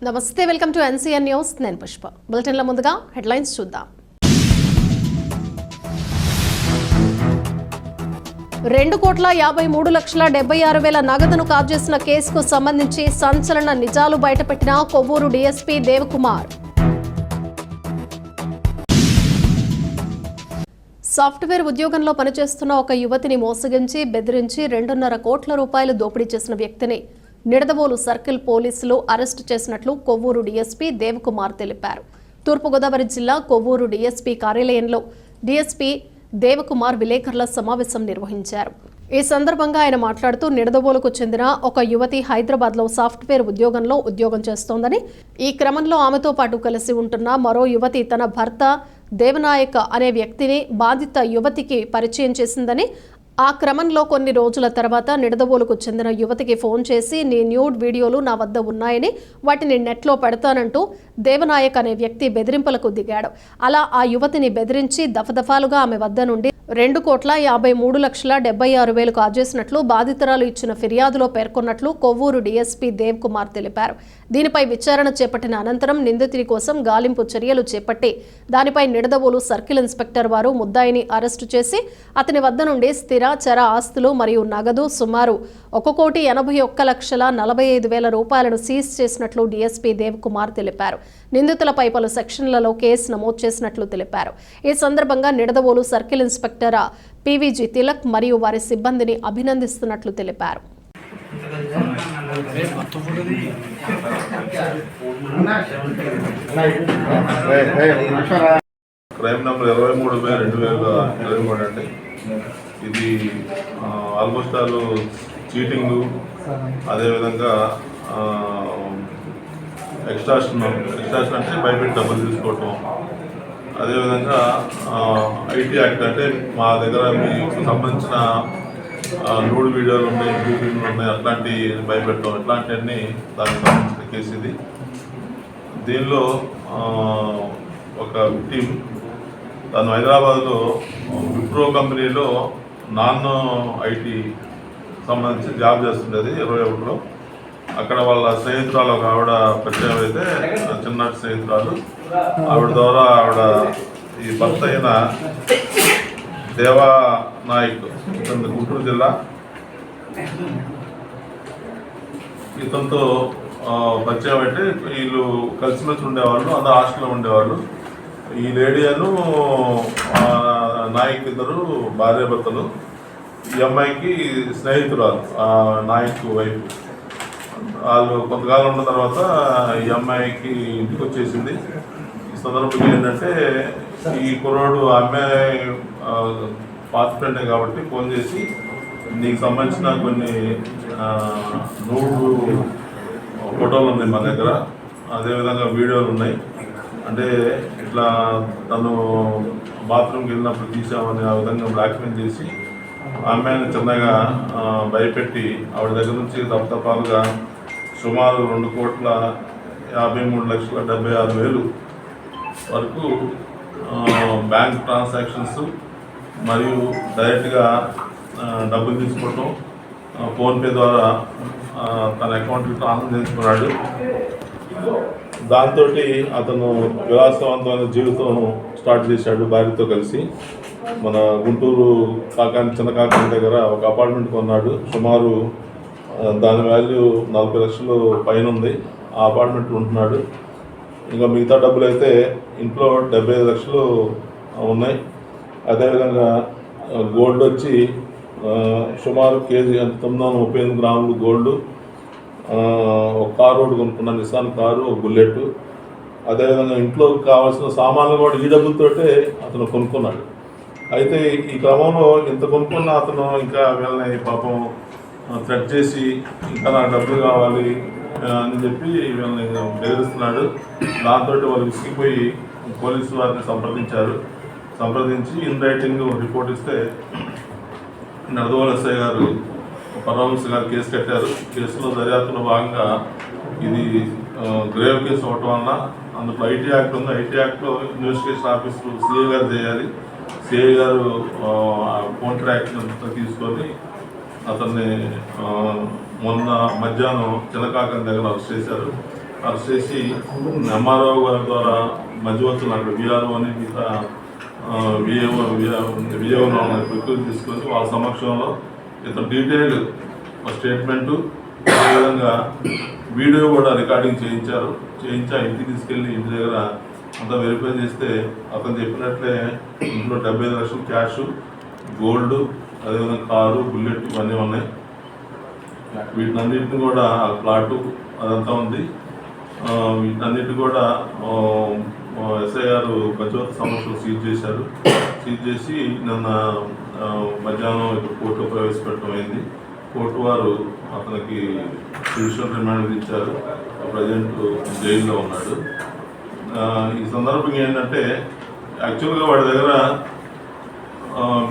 నమస్తే, welcome to NCN news. నేను పుష్ప. బులెటిన్ల ముందుగా హెడ్లైన్స్ చూద్దాం. 2,53,76,000 నగదును కాజేసిన కేసుకు సంబంధించి సంచలన నిజాలు బయటపెట్టిన కొవ్వూరు డీఎస్పీ దేవకుమార్. సాఫ్ట్వేర్ ఉద్యోగంలో పనిచేస్తున్న ఒక యువతిని మోసగించి బెదిరించి 2.5 కోట్ల రూపాయలు దోపిడీ చేసిన వ్యక్తిని నిడదవోలు సర్కిల్ పోలీసులు అరెస్టు చేసినట్లు కొవ్వూరు డీఎస్పీ దేవకుమార్ తెలిపారు. తూర్పుగోదావరి జిల్లా కొవ్వూరు డీఎస్పీ కార్యాలయంలో డీఎస్పీ దేవకుమార్ విలేకరుల సమావేశం నిర్వహించారు. ఈ సందర్భంగా ఆయన మాట్లాడుతూ, నిడదవోలుకు చెందిన ఒక యువతి హైదరాబాద్లో సాఫ్ట్వేర్ ఉద్యోగంలో ఉద్యోగం చేస్తోందని, ఈ క్రమంలో ఆమెతో పాటు కలిసి ఉంటున్న మరో యువతి తన భర్త దేవనాయక్ అనే వ్యక్తిని బాధిత యువతికి పరిచయం చేసిందని, ఆ క్రమంలో కొన్ని రోజుల తర్వాత నిడదవోలుకు చెందిన యువతికి ఫోన్ చేసి, నీ న్యూడ్ వీడియోలు నా వద్ద ఉన్నాయని వాటిని నెట్లో పెడతానంటూ దేవనాయక్ అనే వ్యక్తి బెదిరింపులకు దిగాడు. అలా ఆ యువతిని బెదిరించి దఫదఫాలుగా ఆమె వద్ద నుండి 2,53,76,000 కాజేసినట్లు బాధితురాలు ఇచ్చిన ఫిర్యాదులో పేర్కొన్నట్లు కొవ్వూరు డీఎస్పీ దేవకుమార్ తెలిపారు. దీనిపై విచారణ చేపట్టిన అనంతరం నిందితుడి కోసం గాలింపు చర్యలు చేపట్టి దానిపై నిడదవోలు సర్కిల్ ఇన్స్పెక్టర్ వారు ముద్దాయిని అరెస్టు చేసి అతని వద్ద నుండి స్థిర చర ఆస్తులు మరియు నగదు సుమారు 1,81,45,000 రూపాయలను సీజ్ చేసినట్లు డీఎస్పీ దేవకుమార్ తెలిపారు. నిందితులపై పలు సెక్షన్లలో కేసు నమోదు చేసినట్లు తెలిపారు. ఈ సందర్భంగా నిడదవోలు సర్కిల్ ఇన్స్పెక్టర్ పీవీజీ తిలక్ మరియు వారి సిబ్బందిని అభినందిస్తున్నట్లు తెలిపారు. క్రైమ్ నెంబర్ 23/2023 అండి. ఇది ఆల్మోస్ట్ ఆల్ చీటింగు, అదేవిధంగా ఎక్స్ట్రాషన్ అంటే భయపెట్టి డబ్బులు తీసుకోవటం, అదేవిధంగా ఐటీ యాక్ట్ అంటే మా దగ్గర మీకు సంబంధించిన నూడ్ వీడియోలు ఉన్నాయి, యూట్యూబ్లు ఉన్నాయి, అట్లాంటి భయపెట్టడం, ఇట్లాంటివన్నీ దానికి సంబంధించిన కేసు ఇది. దీనిలో ఒక టీం తను హైదరాబాద్లో విప్రో కంపెనీలో నాన్ ఐటీ సంబంధించి జాబ్ చేస్తుండేది 21లో. అక్కడ వాళ్ళ స్నేహితురాలు ఒక ఆవిడ పరిచయం అయితే, చిన్నటి స్నేహితురాలు, ఆవిడ ద్వారా ఆవిడ ఈ భర్త అయిన దేవనాయక్, ఇతను గుంటూరు జిల్లా, ఇతనితో పరిచయం అయితే వీళ్ళు కలిసిమెలిసి ఉండేవాళ్ళు, అందరూ హాస్టల్లో ఉండేవాళ్ళు. ఈ లేడీను నాయక్ ఇద్దరు భార్యాభర్తలు. ఈ అమ్మాయికి స్నేహితురాలు నాయక్ వైఫ్. వాళ్ళు కొంతకాలం ఉన్న తర్వాత ఈ అమ్మాయికి ఇంటికి వచ్చేసింది. ఈ సందర్భంగా ఏంటంటే, ఈ కుర్రాడు అమ్మాయి పాత ఫ్రెండే కాబట్టి ఫోన్ చేసి, నీకు సంబంధించిన కొన్ని నూడు ఫోటోలు ఉన్నాయి మా దగ్గర, అదేవిధంగా వీడియోలు ఉన్నాయి, అంటే ఇట్లా తను బాత్రూమ్కి వెళ్ళినప్పుడు తీసామని ఆ విధంగా బ్లాక్మెయిల్ చేసి అమ్మాయిని చిన్నగా భయపెట్టి ఆవిడ దగ్గర నుంచి తప్పతపాలుగా సుమారు 2,53,76,000 వరకు బ్యాంక్ ట్రాన్సాక్షన్స్ మరియు డైరెక్ట్గా డబ్బులు తీసుకోవటం, ఫోన్పే ద్వారా తన అకౌంట్కి ట్రాన్స్ఫర్ చేసుకున్నాడు. దాంతో అతను విలాసవంతమైన జీవితం స్టార్ట్ చేశాడు భార్యతో కలిసి. మన గుంటూరు చిన్న కాకాని దగ్గర ఒక అపార్ట్మెంట్ కొన్నాడు. సుమారు దాని వాల్యూ 40 లక్షలు పైన ఉంది. ఆ అపార్ట్మెంట్ ఉంటున్నాడు. ఇంకా మిగతా డబ్బులు అయితే ఇంట్లో 75 లక్షలు ఉన్నాయి. అదేవిధంగా గోల్డ్ వచ్చి సుమారు కేజీ 938 గ్రాములు గోల్డ్, ఒక కారు ఒకటి కొనుక్కున్నాను, నిసాన్ కారు, ఒక బుల్లెట్. అదేవిధంగా ఇంట్లో కావాల్సిన సామాన్లు కూడా ఈ డబ్బులతోటే అతను కొనుక్కున్నాడు. అయితే ఈ క్రమంలో ఇంత కొనుక్కున్న అతను ఇంకా వీళ్ళని పాపం థ్రెట్ చేసి, ఇంకా నాకు డబ్బులు కావాలి అని చెప్పి వీళ్ళని బెదిరిస్తున్నాడు. దాంతో వాళ్ళు విసిగిపోయి పోలీసు వారిని సంప్రదించి ఇన్ రైటింగ్ రిపోర్ట్ ఇస్తే నిడదవోలు ఎస్ఐ గారు పరమహంస గారు కేసు కట్టారు. కేసులో దర్యాప్తులో భాగంగా ఇది గ్రేవ్ కేసు అవటం వలన అందులో ఐటీ యాక్ట్ ఉంది. ఐటీ యాక్ట్లో ఇన్వెస్టిగేషన్ ఆఫీసర్ సిఐ గారు చేయాలి. సిఐ గారు ఫోన్ ట్రాక్ తీసుకొని అతన్ని మొన్న మధ్యాహ్నం చిన్నకాకని దగ్గర అరెస్ట్ చేశారు. అరెస్ట్ చేసి ఎంఆర్ఓ గారి ద్వారా మధ్యవర్తులు అక్కడ విఆర్ఓ అని మిగతా విజయవాడ వ్యక్తులు తీసుకొని వాళ్ళ సమక్షంలో ఇతను డీటెయిల్డ్ స్టేట్మెంటు అదేవిధంగా వీడియో కూడా రికార్డింగ్ చేయించి ఇంటికి తీసుకెళ్ళి ఇంటి దగ్గర అంతా వెరిఫై చేస్తే అతను చెప్పినట్లే ఇంట్లో 75 లక్షలు క్యాష్, గోల్డ్, అదేవిధంగా కారు, బుల్లెట్ ఇవన్నీ ఉన్నాయి. వీటన్నిటిని కూడా ఆ ప్లాటు అదంతా ఉంది. వీటన్నిటి కూడా ఎస్ఐ గారు మధ్యవర్తి సమస్యలు సీజ్ చేసి నిన్న మధ్యాహ్నం ఇక్కడ కోర్టులో ప్రవేశపెట్టడం అయింది. కోర్టు వారు అతనికి జ్యుడిషియల్ రిమాండ్ ఇచ్చారు. ప్రజెంట్ జైల్లో ఉన్నాడు. ఈ సందర్భంగా ఏంటంటే యాక్చువల్గా వాడి దగ్గర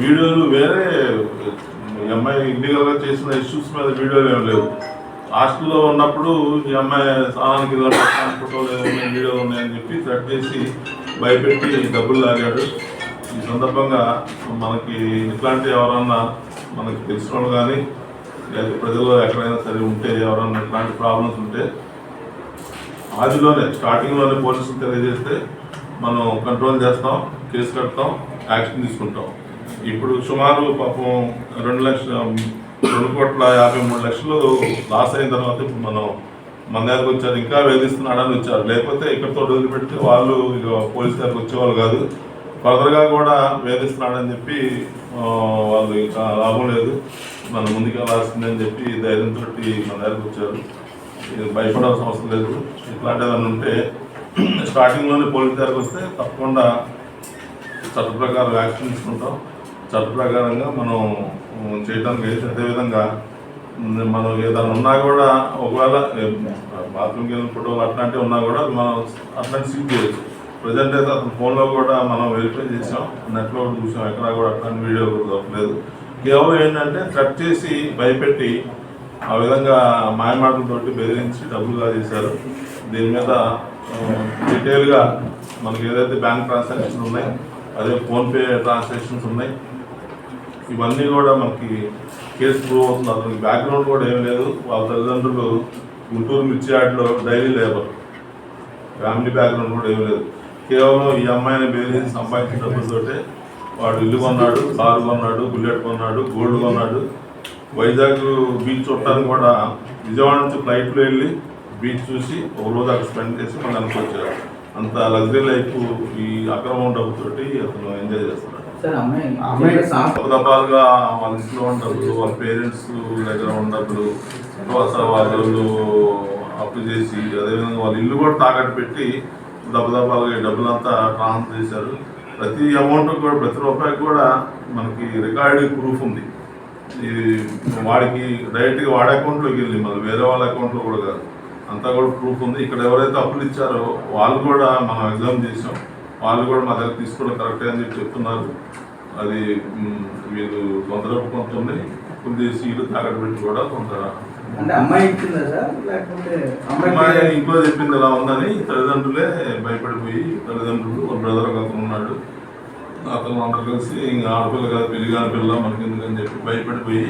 వీడియోలు వేరే అమ్మాయి ఇల్లీగల్గా చేసిన ఇష్యూస్ మీద వీడియోలు ఏమి లేవు. హాస్టల్లో ఉన్నప్పుడు ఈ అమ్మాయి స్నానానికి ఫోటోలు ఏమైనా వీడియోలు ఉన్నాయని చెప్పి థ్రెట్ చేసి భయపెట్టి డబ్బులు లాగాడు. ఈ సందర్భంగా మనకి ఇట్లాంటి ఎవరన్నా మనకి తెలిసిన వాళ్ళు కానీ లేదా ప్రజల్లో ఎక్కడైనా సరే ఉంటే ఎవరన్నా ఇట్లాంటి ప్రాబ్లమ్స్ ఉంటే ఆదిలోనే స్టార్టింగ్లోనే పోలీసులు తెలియజేస్తే మనం కంట్రోల్ చేస్తాం, కేసు కడతాం, యాక్షన్ తీసుకుంటాం. ఇప్పుడు సుమారు పాపం 2,53,00,000 లాస్ అయిన తర్వాత ఇప్పుడు మన దగ్గరకు వచ్చారు. ఇంకా వేధిస్తున్నాడని వచ్చారు. లేకపోతే ఇక్కడితో వదిలిపెట్టి వాళ్ళు ఇక పోలీస్ దగ్గరకు వచ్చేవాళ్ళు కాదు. ఫర్దర్గా కూడా వేధిస్తున్నాడని చెప్పి వాళ్ళు ఇంకా లాభం లేదు, మన ముందుకు వెళ్ళాల్సిందని చెప్పి ధైర్యంతో మన దగ్గరకు వచ్చారు. భయపడాల్సిన అవసరం లేదు. ఇట్లాంటి ఏదైనా ఉంటే స్టార్టింగ్లోనే పోలీస్ దగ్గరకు వస్తే తప్పకుండా చట్ట ప్రకారం యాక్షన్ తీసుకుంటాం. చట్ట ప్రకారంగా మనం చేయడానికి లేదు. అదేవిధంగా మనం ఏదైనా ఉన్నా కూడా ఒకవేళ బాత్రూమ్కి వెళ్ళిన ఫోటోలు అట్లాంటివి ఉన్నా కూడా మనం అట్లాంటి సీజ్ చేయొచ్చు. ప్రజెంట్ అయితే అతని ఫోన్లో కూడా మనం వెరిఫై చేసాం, నెట్లో కూడా చూసాం, ఎక్కడా కూడా అట్లాంటి వీడియో కూడా దొరకలేదు. కేవలం ఏంటంటే థ్రెట్ చేసి భయపెట్టి ఆ విధంగా మాయమాటలతోటి బెదిరించి డబ్బులుగా చేశారు. దీని మీద డీటెయిల్గా మనకి ఏదైతే బ్యాంక్ ట్రాన్సాక్షన్స్ ఉన్నాయి, అదే ఫోన్పే ట్రాన్సాక్షన్స్ ఉన్నాయి, ఇవన్నీ కూడా మనకి కేసు ప్రూవ్ అవుతుంది. అతనికి బ్యాక్గ్రౌండ్ కూడా ఏం లేదు. వాళ్ళ తల్లిదండ్రులు గుంటూరు మిర్చి యార్డ్లో డైలీ లేబర్, ఫ్యామిలీ బ్యాక్గ్రౌండ్ కూడా ఏం లేదు. కేవలం ఈ అమ్మాయిని బెదిరించి సంపాదించిన డబ్బులతోటే వాడు ఇల్లు కొన్నాడు, కారు కొన్నాడు, బుల్లెట్ కొన్నాడు, గోల్డ్ కొన్నాడు. వైజాగ్ బీచ్ చూడటానికి కూడా విజయవాడ నుంచి ఫ్లైట్లో వెళ్ళి బీచ్ చూసి ఒక రోజు అక్కడ స్పెండ్ చేసి మన అనుకొచ్చారు. అంత లగ్జరీ లైఫ్ ఈ అక్రమం డబ్బుతోటి అతను ఎంజాయ్ చేస్తున్నాడు. దఫాలుగా వాళ్ళ ఇంట్లో ఉండదు, వాళ్ళ పేరెంట్స్ దగ్గర ఉండదు, అసలు వాళ్ళు అప్పు చేసి అదేవిధంగా వాళ్ళ ఇల్లు కూడా తాకట్టు పెట్టి దఫాలుగా డబ్బులంతా ట్రాన్స్ఫర్ చేశారు. ప్రతి అమౌంట్ కూడా ప్రతి రూపాయికి కూడా మనకి రికార్డింగ్ ప్రూఫ్ ఉంది. ఇది వాడికి డైరెక్ట్గా వాడి అకౌంట్లోకి వెళ్ళి మళ్ళీ వేరే వాళ్ళ అకౌంట్లో కూడా కాదు, అంతా కూడా ప్రూఫ్ ఉంది. ఇక్కడ ఎవరైతే అప్పులు ఇచ్చారో వాళ్ళు కూడా మనం ఎగ్జామ్ చేసాం, వాళ్ళు కూడా మా దగ్గర తీసుకోవడం కరెక్టే అని చెప్పి చెప్తున్నారు. అది వీళ్ళు కొంత డబ్బు కొంత ఉంది, కొద్ది సీట్లు తాకట్టు పెట్టి కూడా కొంత అమ్మాయి ఇంట్లో చెప్పింది ఎలా ఉందని తల్లిదండ్రులే భయపడిపోయి, తల్లిదండ్రులు ఒక బ్రదర్ ఒక అతను ఉన్నాడు, అతను అందరూ కలిసి ఇంకా ఆడపిల్ల కాదు పెళ్లి కాని పిల్ల మనకి ఎందుకని చెప్పి భయపడిపోయి